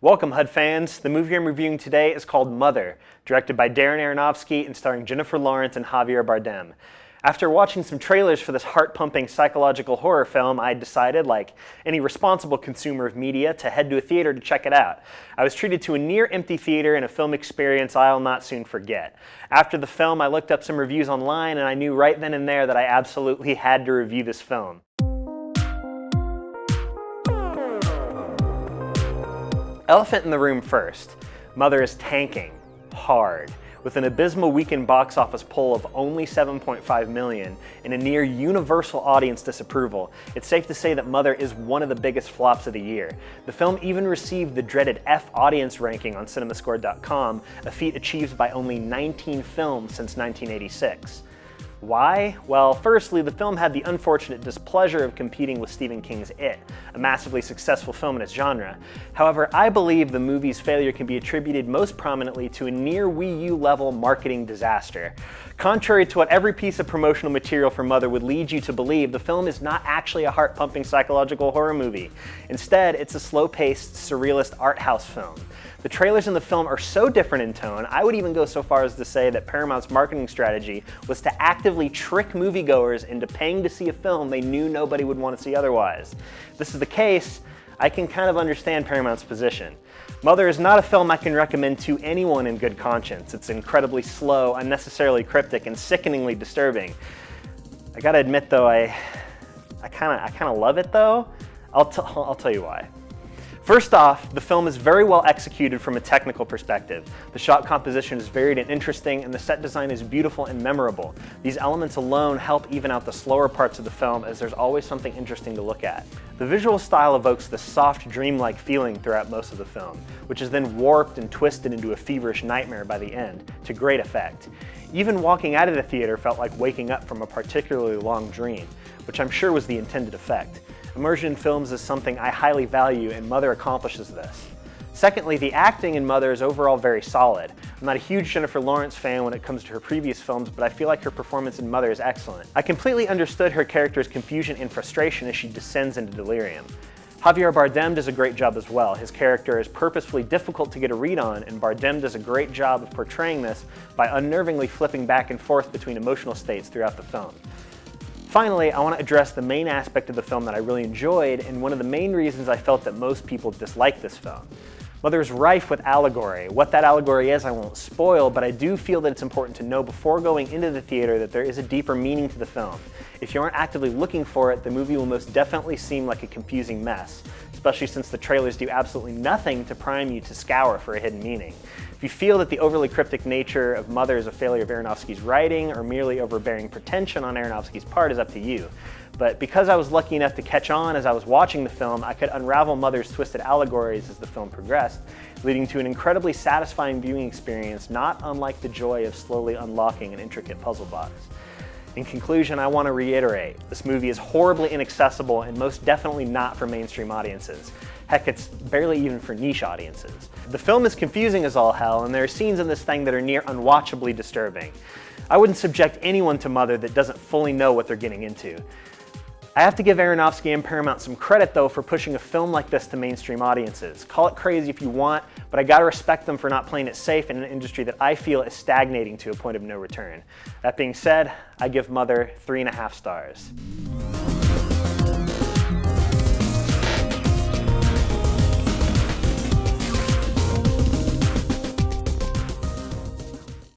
Welcome, HUD fans. The movie I'm reviewing today is called Mother, directed by Darren Aronofsky and starring Jennifer Lawrence and Javier Bardem. After watching some trailers for this heart-pumping psychological horror film, I decided, like any responsible consumer of media, to head to a theater to check it out. I was treated to a near-empty theater and a film experience I'll not soon forget. After the film, I looked up some reviews online and I knew right then and there that I absolutely had to review this film. Elephant in the room first. Mother is tanking hard. With an abysmal weekend box office poll of only 7.5 million and a near universal audience disapproval, it's safe to say that Mother is one of the biggest flops of the year. The film even received the dreaded F audience ranking on cinemascore.com, a feat achieved by only 19 films since 1986. Why? Well, firstly, the film had the unfortunate displeasure of competing with Stephen King's It, a massively successful film in its genre. However, I believe the movie's failure can be attributed most prominently to a near Wii U level marketing disaster. Contrary to what every piece of promotional material for Mother would lead you to believe, the film is not actually a heart-pumping psychological horror movie. Instead, it's a slow-paced, surrealist art house film. The trailers in the film are so different in tone, I would even go so far as to say that Paramount's marketing strategy was to actively trick moviegoers into paying to see a film they knew nobody would want to see otherwise. If this is the case, I can kind of understand Paramount's position. Mother is not a film I can recommend to anyone in good conscience. It's incredibly slow, unnecessarily cryptic, and sickeningly disturbing. I gotta admit though, I kinda love it though. I'll tell you why. First off, the film is very well executed from a technical perspective. The shot composition is varied and interesting, and the set design is beautiful and memorable. These elements alone help even out the slower parts of the film, as there's always something interesting to look at. The visual style evokes this soft, dreamlike feeling throughout most of the film, which is then warped and twisted into a feverish nightmare by the end, to great effect. Even walking out of the theater felt like waking up from a particularly long dream, which I'm sure was the intended effect. Immersion in films is something I highly value, and Mother accomplishes this. Secondly, the acting in Mother is overall very solid. I'm not a huge Jennifer Lawrence fan when it comes to her previous films, but I feel like her performance in Mother is excellent. I completely understood her character's confusion and frustration as she descends into delirium. Javier Bardem does a great job as well. His character is purposefully difficult to get a read on, and Bardem does a great job of portraying this by unnervingly flipping back and forth between emotional states throughout the film. Finally, I want to address the main aspect of the film that I really enjoyed, and one of the main reasons I felt that most people dislike this film. Mother is rife with allegory. What that allegory is I won't spoil, but I do feel that it's important to know before going into the theater that there is a deeper meaning to the film. If you aren't actively looking for it, the movie will most definitely seem like a confusing mess, especially since the trailers do absolutely nothing to prime you to scour for a hidden meaning. If you feel that the overly cryptic nature of Mother is a failure of Aronofsky's writing or merely overbearing pretension on Aronofsky's part is up to you. But because I was lucky enough to catch on as I was watching the film, I could unravel Mother's twisted allegories as the film progressed, leading to an incredibly satisfying viewing experience not unlike the joy of slowly unlocking an intricate puzzle box. In conclusion, I want to reiterate, this movie is horribly inaccessible and most definitely not for mainstream audiences. Heck, it's barely even for niche audiences. The film is confusing as all hell, and there are scenes in this thing that are near unwatchably disturbing. I wouldn't subject anyone to Mother that doesn't fully know what they're getting into. I have to give Aronofsky and Paramount some credit though for pushing a film like this to mainstream audiences. Call it crazy if you want, but I gotta respect them for not playing it safe in an industry that I feel is stagnating to a point of no return. That being said, I give Mother 3.5 stars.